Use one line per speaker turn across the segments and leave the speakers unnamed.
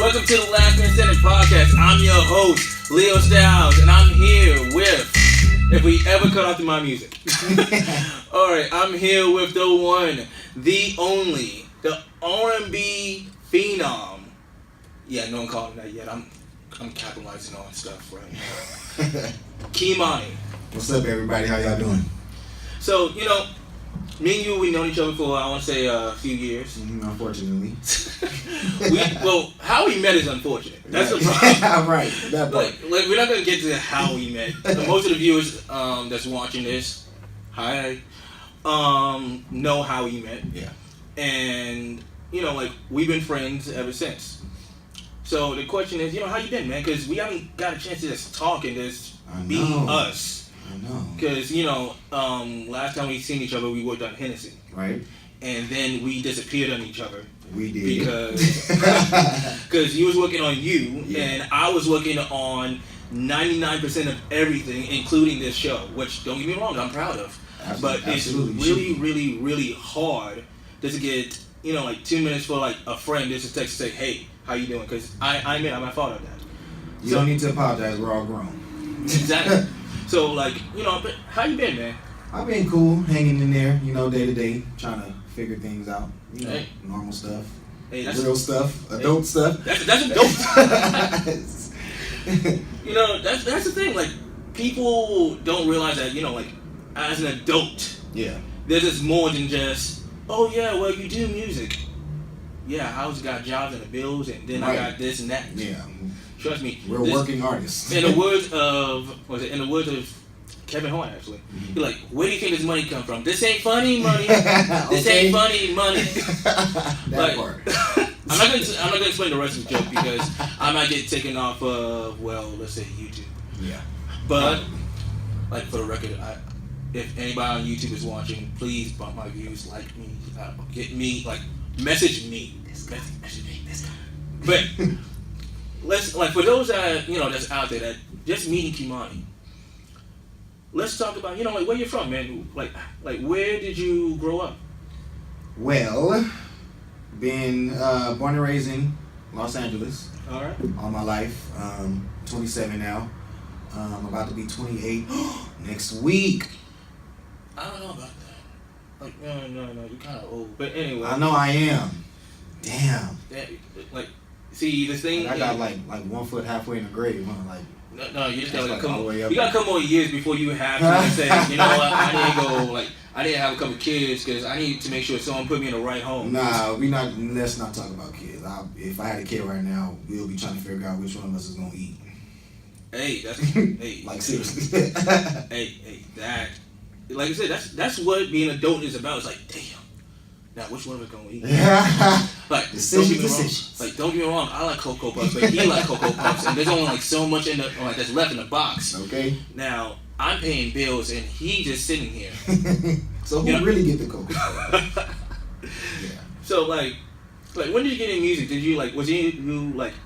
Welcome to the Last Man Standin Podcast. I'm your host, Leo Styles, and I'm here with, if we ever cut off to my music. Alright, I'm here with the one, the only, the R&B phenom. Yeah, no one called him that yet. I'm capitalizing on stuff right now. Kemani.
What's up, everybody? How y'all doing?
So, me and you, we've known each other for, I want to say, a few years.
Unfortunately.
How we met is unfortunate. That's the problem.
Right. That part.
Like, we're not going to get to how we met. Most of the viewers that's watching this, hi, know how we met.
Yeah.
And, we've been friends ever since. So the question is, how you been, man? Because we haven't got a chance to just talk and just be us.
I know.
Because, last time we seen each other, we worked on Hennessy.
Right.
And then we disappeared on each other.
We did.
Because you was working on you,
yeah.
and I was working on 99% of everything, including this show, which, don't get me wrong, I'm proud of. But it's really, really hard just to get, 2 minutes for, a friend just to text and say, hey, how you doing? Because I'm my fault of that.
You don't need to apologize. We're all grown.
Exactly. So, how you been, man?
I've been cool, hanging in there, day to day, trying to figure things out. Normal stuff, real stuff, adult stuff.
That's adult. That's the thing. Like, people don't realize that, as an adult,
yeah,
there's just more than just, oh yeah, well, you do music. Yeah, I also got jobs and the bills, and then right. I got this and that.
Yeah.
Trust me.
We're working artists.
In the words of Kevin Hart, actually. Mm-hmm. He's like, where do you think this money come from? This ain't funny money. This ain't funny money.
That part.
I'm not gonna explain the rest of the joke because I might get taken off of, let's say YouTube.
Yeah.
But for the record, if anybody on YouTube is watching, please bump my views, like me, get me, message me. Message me. But let's for those that that's out there that just meeting Kemani. Let's talk about where you're from, man. Like where did you grow up?
Well, been born and raised in Los Angeles.
All right.
All my life. 27 now. I'm about to be 28 next week.
I don't know about that. No, you're kind of old. But anyway.
I know I am. Damn.
See, this thing.
I got like 1 foot halfway in the grave.
No, you just gotta you got a couple more years before you have to say, you know what, I didn't have a couple kids because I need to make sure someone put me in the right home.
Nah, let's not talk about kids. If I had a kid right now, we'll be trying to figure out which one of us is gonna eat.
Hey, seriously. hey, that, like I said, that's what being an adult is about. It's like, damn. Now, which one of us gonna eat?
Decisions.
Don't get me wrong. I like Cocoa Puffs, but he like Cocoa Puffs, and there's only so much in the that's left in the box.
Okay.
Now I'm paying bills, and he just sitting here.
So who really get the Cocoa Puffs?
Yeah. So when did you get in music? Did you was you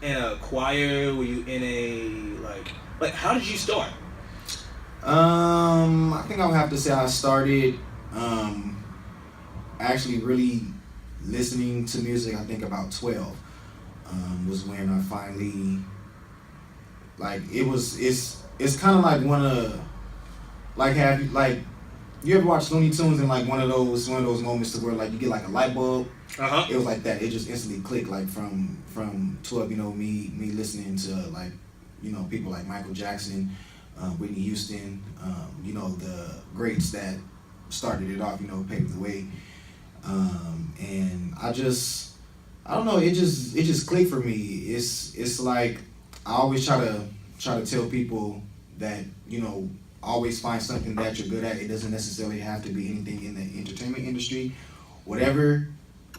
in a choir? Were you in a how did you start?
I think I would have to say I started. Actually really listening to music, I think about 12 was when I finally it's kind of like one of you ever watch Looney Tunes and one of those moments to where you get a light bulb. It was like that. It just instantly clicked from 12, me listening to people like Michael Jackson, Whitney Houston, the greats that started it off, paved the way. And I don't know, it just clicked for me. It's like I always try to tell people that, always find something that you're good at. It doesn't necessarily have to be anything in the entertainment industry. Whatever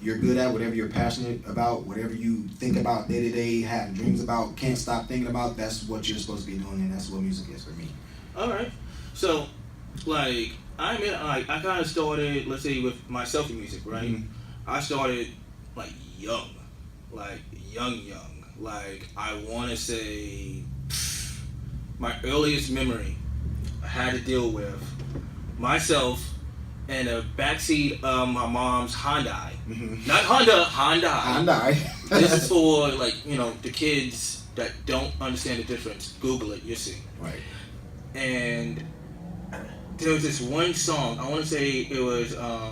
you're good at, whatever you're passionate about, whatever you think about day to day, have dreams about, can't stop thinking about, that's what you're supposed to be doing, and that's what music is for me.
All right. So, I kind of started, let's say, with my selfie music, right? Mm-hmm. I started, young. I want to say, my earliest memory I had to deal with myself in the backseat of my mom's Hyundai.
Mm-hmm.
Not Honda, Hyundai.
Hyundai.
This is for the kids that don't understand the difference. Google it, you'll see.
Right.
And there was this one song. I want to say it was I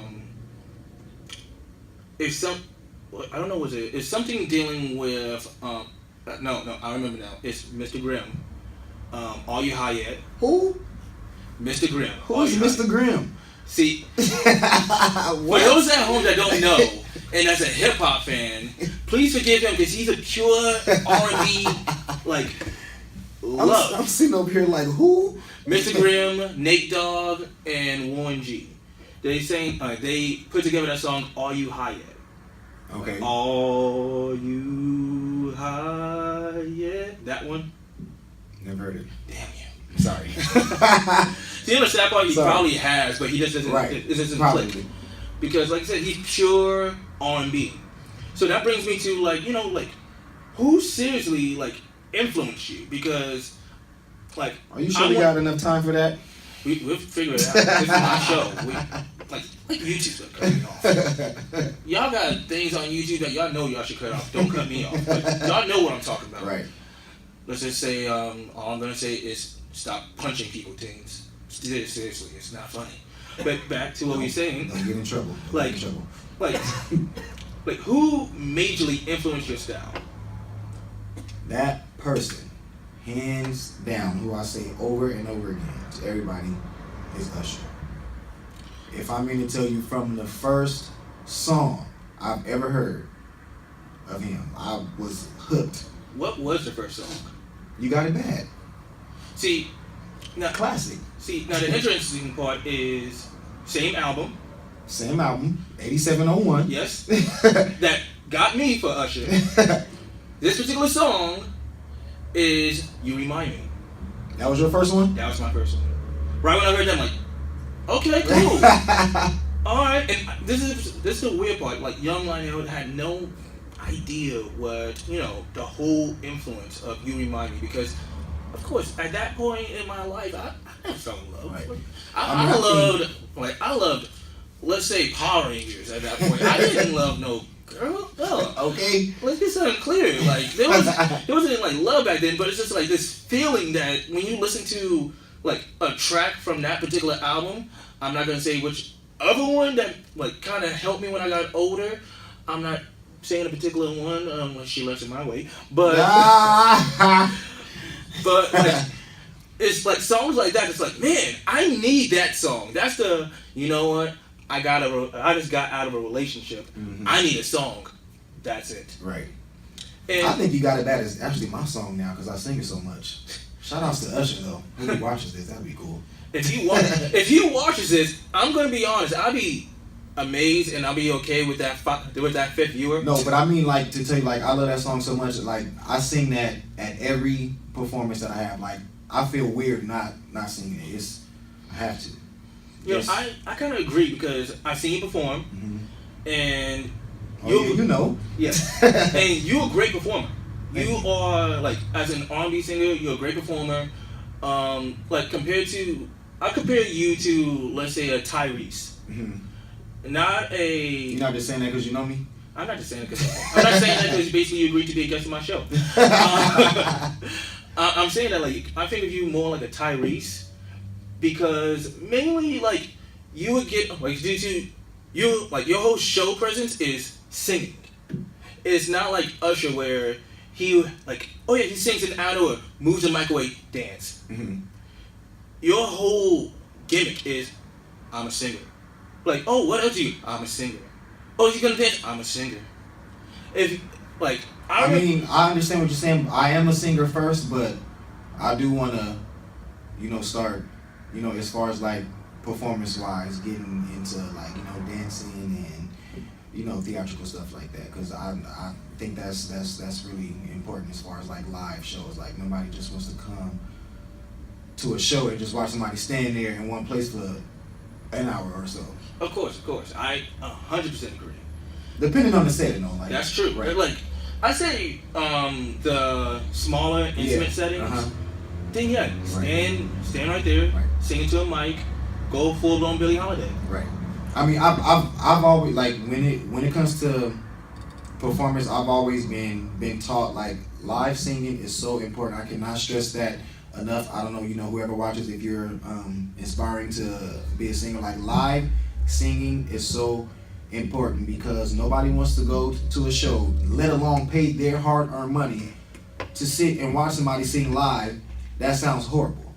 don't know. Was it? It's something dealing with no. I remember now. It's Mr. Grimm. Are you high yet?
Who?
Mr. Grimm.
Who is Mr. Grimm?
See, for those at home that don't know, and as a hip hop fan, please forgive him because he's a pure R&B love.
I'm sitting over here like, who?
Mr. Grimm, Nate Dogg, and Warren G. They put together that song "Are You High Yet?"
Okay.
Are you high yet? That one?
Never heard it.
Damn you.
Sorry.
See, on the sad part, he probably has, but he just doesn't.
Right.
It doesn't
Probably.
click. Because, like I said, he's pure R&B. So that brings me to who seriously influenced you? Because
are you sure we got enough time for that?
We'll figure it out. This is my show. YouTube's gonna cut me off. Y'all got things on YouTube that y'all know y'all should cut off. Don't cut me off. But y'all know what I'm talking about.
Right.
Let's just say, all I'm gonna say is stop punching people things. Seriously, it's not funny. But back to what we're saying.
Don't get in trouble.
Who majorly influenced your style?
That person, hands down, who I say over and over again to everybody, is Usher. If I'm going to tell you from the first song I've ever heard of him, I was hooked.
What was the first song?
You Got It Bad.
See, now
classic.
See, now the interesting part is same album,
8701.
Yes, that got me for Usher. This particular song is You Remind Me.
That was your first one?
That was my first one. Right when I heard that, I'm like, okay, cool. All right, and this is the weird part. Young Lionel had no idea what the whole influence of You Remind Me, because of course at that point in my life I never fell in love.
Right.
I loved let's say Power Rangers at that point. I didn't love no girl.
Okay.
Let's get something clear. There wasn't love back then, but it's just this feeling that when you listen to a track from that particular album, I'm not gonna say which other one that kind of helped me when I got older. I'm not saying a particular one unless she left it my way, but it's songs like that. It's man, I need that song. That's the what I just got out of a relationship. Mm-hmm. I need a song. That's it.
Right.
And
I think You Got It Bad is actually my song now because I sing it so much. Shout outs to Usher though. When he watches this, that'd be cool.
If he watches this, I'm gonna be honest. I'll be amazed and I'll be okay with that fifth viewer.
No, but I mean to tell you I love that song so much. I sing that at every performance that I have. I feel weird not singing it. I have to.
I kind of agree because I've seen you perform,
mm-hmm.
and
you know.
Yes, and you're a great performer. You are as an R&B singer, you're a great performer. I compare you to, let's say, a Tyrese.
Mm-hmm.
You're
not just saying that because you know me?
I'm not just saying that because basically you agreed to be a guest on my show. I'm saying that I think of you more like a Tyrese, because mainly you would get due to you your whole show presence is singing. It's not like Usher where he he sings an hour, moves the microwave, dance.
Mm-hmm.
Your whole gimmick is I'm a singer. What else do you? I'm a singer. Oh, is he gonna dance? I'm a singer.
I understand what you're saying. I am a singer first, but I do want to, start, as far as performance-wise, getting into dancing and theatrical stuff like that. Because I think that's really important as far as live shows. Nobody just wants to come to a show and just watch somebody stand there in one place for an hour or so.
Of course. I 100% agree.
Depending on the setting, though.
That's true.
Right.
I say the smaller, intimate settings, then stand right there, sing into a mic, go full-blown Billie Holiday.
Right. I mean, I've always like when it comes to performance, I've always been taught like live singing is so important. I cannot stress that enough. I don't know, whoever watches, if you're inspiring to be a singer, like live singing is so important because nobody wants to go to a show, let alone pay their hard-earned money to sit and watch somebody sing live. That sounds horrible.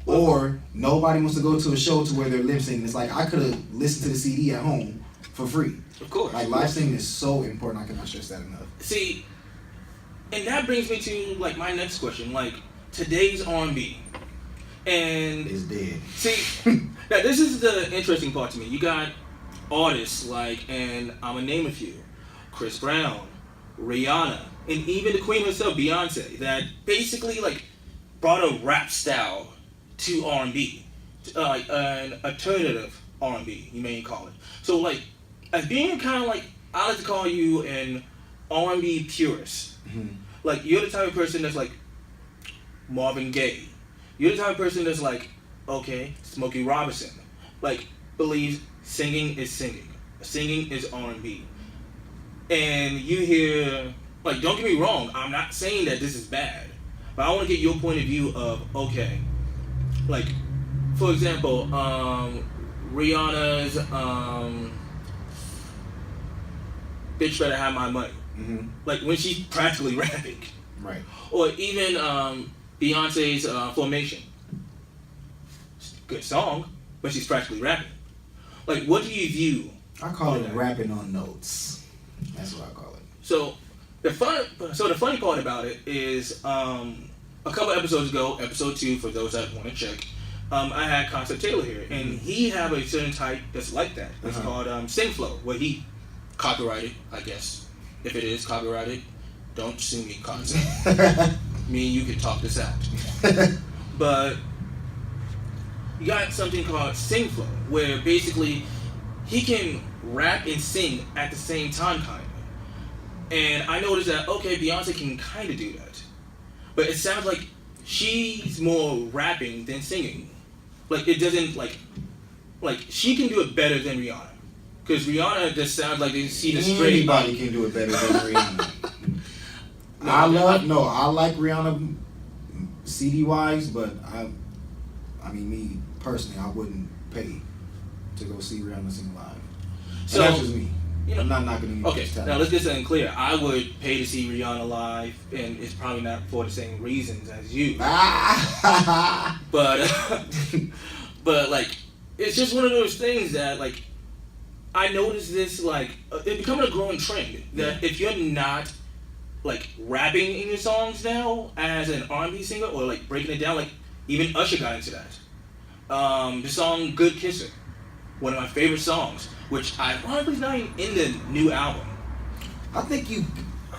Or nobody wants to go to a show to where they're lip syncing. It's like I could have listened to the CD at home for free.
Of course.
Like live singing is so important. I cannot stress that enough.
See, and that brings me to like my next question. Like today's R&B, and
it's dead.
See, now this is the interesting part to me. You got artists like, and I'm gonna name a few: Chris Brown, Rihanna, and even the Queen herself, Beyonce, that basically like brought a rap style to R&B, like an alternative R&B, you may call it. So like, as being kind of like, I like to call you an R&B purist.
Mm-hmm.
Like you're the type of person that's like Marvin Gaye. You're the type of person that's like, okay, Smokey Robinson. Like believes singing is singing. Singing is R&B. And you hear, like, don't get me wrong, I'm not saying that this is bad, but I want to get your point of view of, okay, like, for example, Rihanna's Bitch Better Have My Money.
Mm-hmm.
Like, when she's practically rapping.
Right.
Or even Beyonce's Formation. Good song, but she's practically rapping. Like, what do you view?
I call it rapping on notes. That's what I call it.
So the funny part about it is a couple episodes ago, episode 2, for those that want to check, I had Concept Taylor here, and he have a certain type that's like that. It's called Sing Flow, where he copyrighted, I guess. If it is copyrighted, don't sue me, Concept. Me and you can talk this out. But you got something called Sing Flow, where basically he can rap and sing at the same time, kind of. And I noticed that, okay, Beyonce can kind of do that. But it sounds like she's more rapping than singing. Like, it doesn't, like she can do it better than Rihanna. Because Rihanna just sounds like they see the straight.
Anybody can do it better than Rihanna. I like Rihanna CD-wise, but I mean, me personally, I wouldn't pay to go see Rihanna sing live. So that's just me. I'm not knocking anything.
Okay, now let's get something clear. I would pay to see Rihanna live, and it's probably not for the same reasons as you. But like, it's just one of those things that like, I noticed this like it's becoming a growing trend that if you're not like rapping in your songs now as an R&B singer or like breaking it down, like even Usher got into that. The song "Good Kisser," one of my favorite songs, which ironically is not even in the new album.
I think you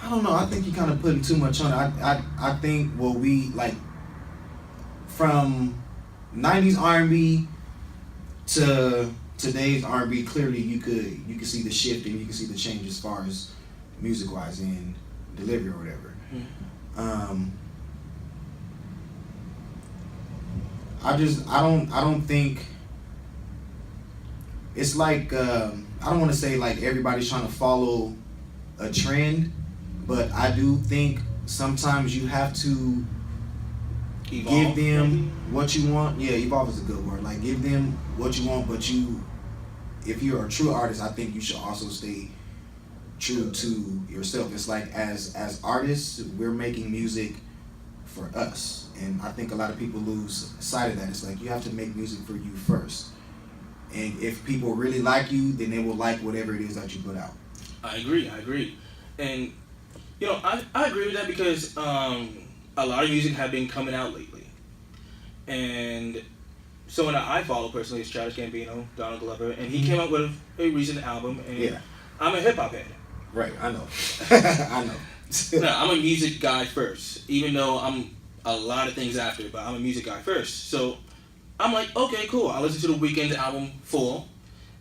kind of putting too much on it. I think we like from 90s R&B to today's R&B, clearly you could see the shift and you can see the change as far as music wise and delivery or whatever. Mm-hmm. I don't think it's like I don't want to say like everybody's trying to follow a trend, but I do think sometimes you have to give them what you want. Yeah, evolve is a good word. Like give them what you want, but if you're a true artist, I think you should also stay true to yourself. It's like as artists, we're making music for us, and I think a lot of people lose sight of that. It's like you have to make music for you first, and if people really like you, then they will like whatever it is that you put out.
I agree, and I agree with that because a lot of music have been coming out lately, and someone that I follow personally is Childish Gambino, Donald Glover, and he came out with a recent album, and I'm a hip hop head.
Right, I know. I know.
No, I'm a music guy first, even though I'm a lot of things after, but I'm a music guy first. So I'm like, okay, cool. I listened to the Weeknd's album full,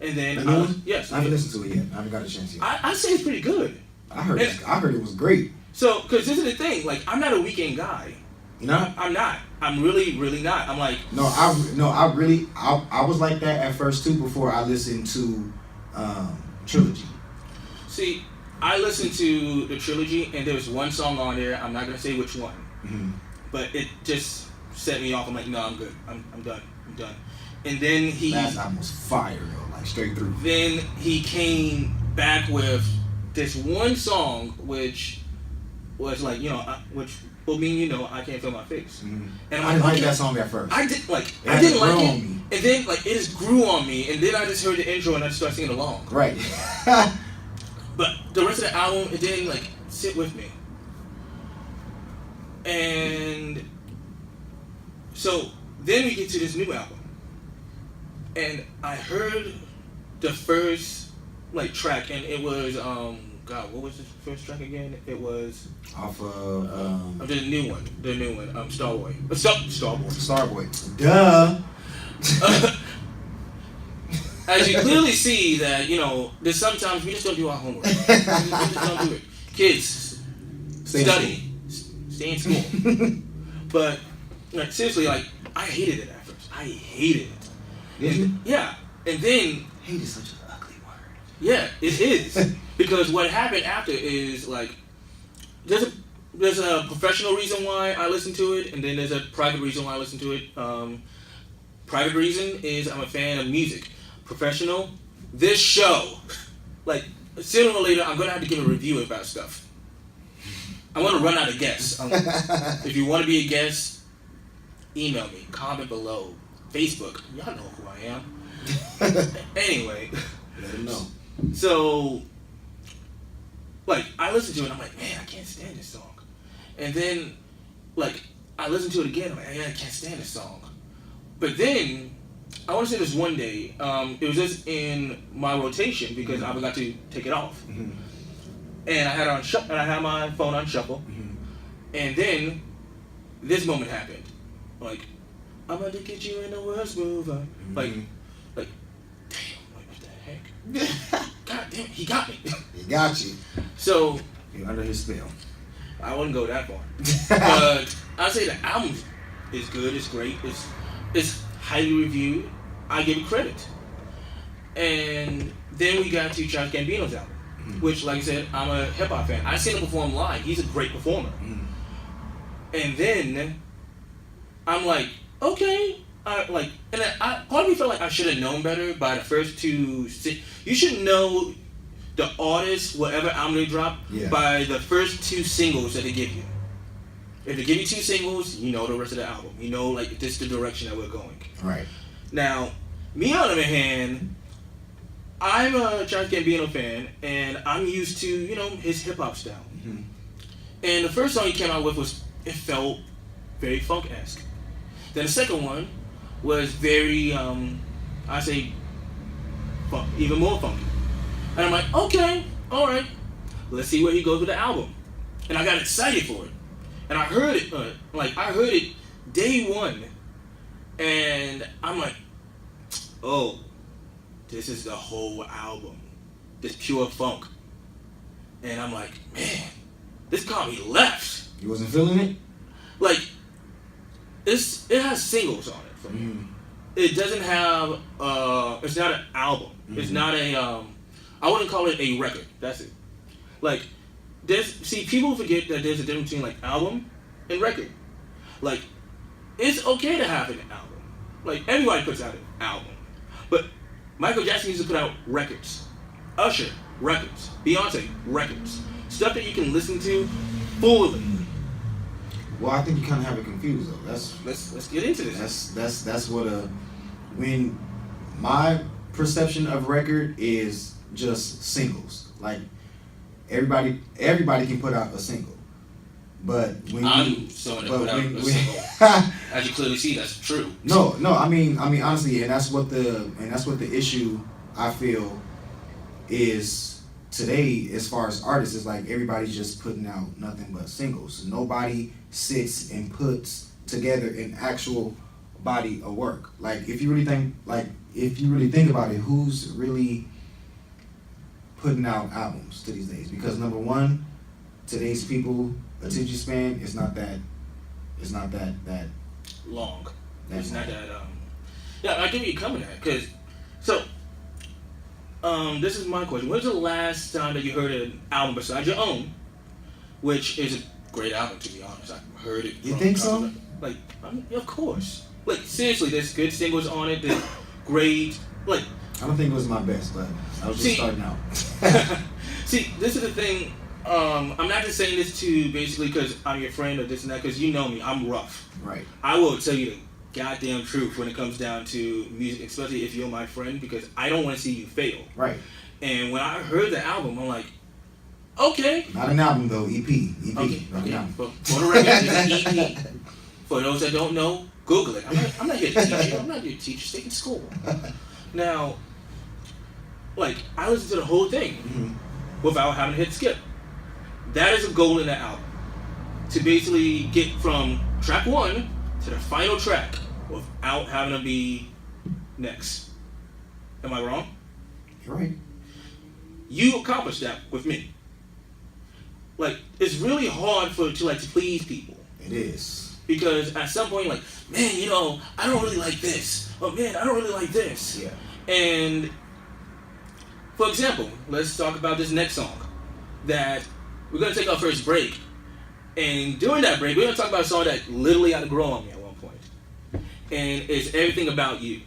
and then
yes, I haven't listened to it yet. I haven't got a chance yet.
I say it's pretty good.
I heard it was great.
So, because this is the thing, like I'm not a Weeknd guy.
You know?
I'm not. I'm really not. I'm like
I was like that at first too before I listened to Trilogy.
See, I listened to the trilogy, and there was one song on there. I'm not gonna say which one, but it just set me off. I'm like, no, I'm good. I'm done. I'm done. And then
Last album was fire though, like straight through.
Then he came back with this one song, which was like, which will mean, I can't feel my face.
And
And
I didn't like that song at first.
I didn't like it, and then like it just grew on me, and then I just heard the intro and I just started singing along.
Right.
But the rest of the album, it didn't like sit with me. And so then we get to this new album, and I heard the first like track, and it was God, what was the first track again? It was
off of
the new one, Starboy.
Starboy. Duh.
As you clearly see that, there's sometimes we just don't do our homework. We just don't do it. Kids, study. Stay in school. But, like, seriously, like, I hated it at first. I hated it.
Did you?
Yeah. And then...
Hate is such an ugly word.
Yeah, it is. Because what happened after is, like, there's a professional reason why I listen to it, and then there's a private reason why I listen to it. Private reason is I'm a fan of music. Professional, this show, like, sooner or later, I'm going to have to give a review about stuff. I want to run out of guests. If you want to be a guest, email me, comment below, Facebook. Y'all know who I am. Anyway.
Let them know.
So, like, I listened to it and I'm like, man, I can't stand this song. And then, like, I listened to it again, I'm like, I can't stand this song. But then, I want to say this one day, it was just in my rotation because I forgot to take it off. And I had it on and I had my phone on shuffle. And then this moment happened. Like, I'm about to get you in the worst move. Like, damn, like, what the heck? God damn, he got me.
He got you.
So
you're under his spell.
I wouldn't go that far. But I'd say the album is good, it's great, it's highly reviewed. I give it credit. And then we got to Childish Gambino's album, which, like I said, I'm a hip hop fan. I've seen him perform live. He's a great performer. And then I'm like, okay, and I part of me felt like I should have known better by the first two. You should know the artist, whatever album they drop, by the first two singles that they give you. If they give you two singles, you know the rest of the album. You know, like, this is the direction that we're going.
Right.
Now, me on the other hand, I'm a Childish Gambino fan, and I'm used to, his hip-hop style. And the first song he came out with it felt very funk-esque. Then the second one was very, I say, even more funky. And I'm like, okay, all right, let's see where he goes with the album. And I got excited for it. And I heard it, day one. And I'm like, oh, this is the whole album. This pure funk. And I'm like, man, this caught me left.
You wasn't feeling it?
Like, it has singles on it for me. It doesn't have, it's not an album. It's not I wouldn't call it a record. That's it. Like, people forget that there's a difference between, like, album and record. Like, it's okay to have an album. Like, everybody puts out an album. But Michael Jackson used to put out records. Usher, records. Beyonce, records. Stuff that you can listen to fully.
Well, I think you kind of have it confused, though.
Let's get into this.
That's what when my perception of record is just singles. Like, everybody can put out a single. But when
I'm someone that put out a single. As you clearly see, that's true.
No. I mean honestly, and that's what the issue I feel is today as far as artists is, like, everybody's just putting out nothing but singles. Nobody sits and puts together an actual body of work. Like, if you really think about it, who's really putting out albums to these days? Because number one, today's people attention span is not that
long. It's not that yeah, I get where you're coming at, because so this is my question. When's the last time that you heard an album besides your own, which is a great album, to be honest? I've heard it.
You think so?
Like, of course. Like, seriously, there's good singles on it. There's great. Like,
I don't think it was my best, but I was just starting out.
See, this is the thing. I'm not just saying this to basically because I'm your friend or this and that, because you know me. I'm rough.
Right.
I will tell you the goddamn truth when it comes down to music, especially if you're my friend, because I don't want to see you fail.
Right.
And when I heard the album, I'm like, okay.
Not an album though, EP.
Okay.
Not an album.
For the record, it's an EP. For those that don't know, Google it. I'm not here to teach you. I'm not here to teach you. Stay in school. Now, like, I listened to the whole thing without having to hit skip. That is a goal in the album. To basically get from track 1 to the final track without having to be next. Am I wrong?
You're right.
You accomplished that with me. Like, it's really hard to please people.
It is.
Because at some point you're like, man, I don't really like this. Oh man, I don't really like this.
Yeah.
And for example, let's talk about this next song. That we're gonna take our first break. And during that break, we're gonna talk about a song that literally had to grow on me at one point. And it's Everything About You.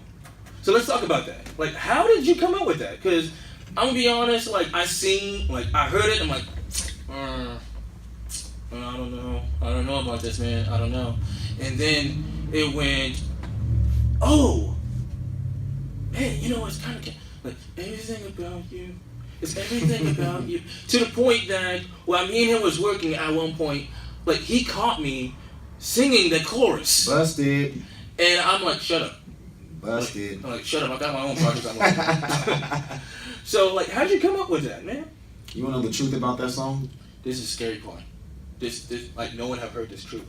So let's talk about that. Like, how did you come up with that? Because I'm gonna be honest, like I heard it, I'm like, I don't know about this, man. I don't know. And then it went, oh, man, it's kind of like everything about you. It's everything about you. To the point that while me and him was working at one point, like he caught me singing the chorus.
Busted.
And I'm like, shut up.
Busted.
I'm like, shut up. I got my own project. I'm like, so, like, how'd you come up with that, man?
You wanna know the truth about that song?
This is a scary part. This like no one have heard this truth.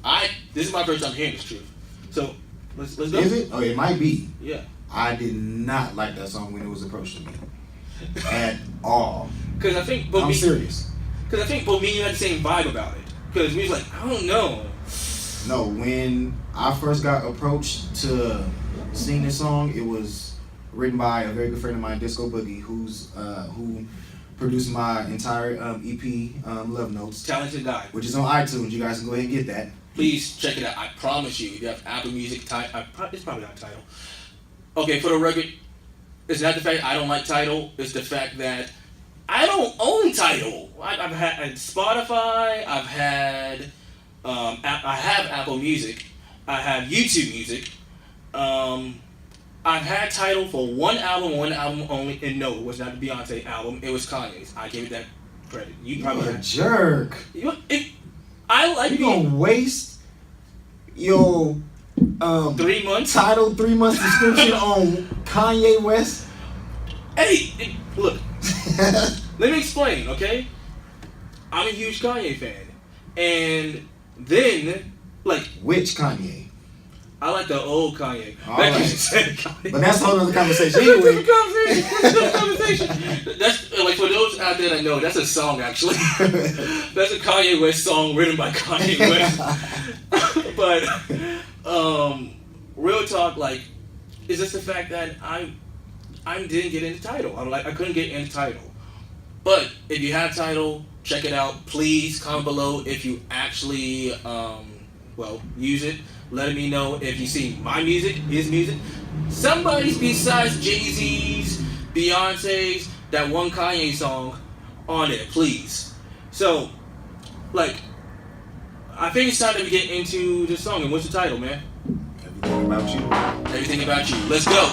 This is my first time hearing this truth. So let's go.
Is it? Oh, it might be.
Yeah.
I did not like that song when it was approached to me at all.
Because I think,
I'm serious.
Because I think both me and you had the same vibe about it. Because we was like, I don't know.
No, when I first got approached to sing this song, it was written by a very good friend of mine, Disco Boogie, who produced my entire EP, Love Notes.
Talented guy.
Which is on iTunes. You guys can go ahead and get that.
Please check it out. I promise you. If you have Apple Music, it's probably not Tidal. Okay, for the record, it's not the fact I don't like Tidal. It's the fact that I don't own Tidal. I've had Spotify. I have Apple Music. I have YouTube Music. I've had Tidal for one album only, and no, it was not the Beyonce album. It was Kanye's. I give it that credit. You probably
a jerk.
I like
you gonna waste your
3 months
Tidal 3 months subscription on Kanye West.
Hey, look. Let me explain, okay? I'm a huge Kanye fan, and then like
which Kanye?
I like the old Kanye.
Right. But that's a whole other conversation anyway.
That's a conversation. That's like for those out there that know, that's a song actually. That's a Kanye West song written by Kanye West. But real talk, like, is just the fact that I didn't get into Tidal. I couldn't get into Tidal. But if you have Tidal, check it out. Please comment below if you actually use it. Letting me know if you see my music, his music, somebody's besides Jay-Z's, Beyonce's, that one Kanye song on it, please. So, like, I think it's time to get into the song. And what's the title, man?
Everything About You.
Everything About You. Let's go.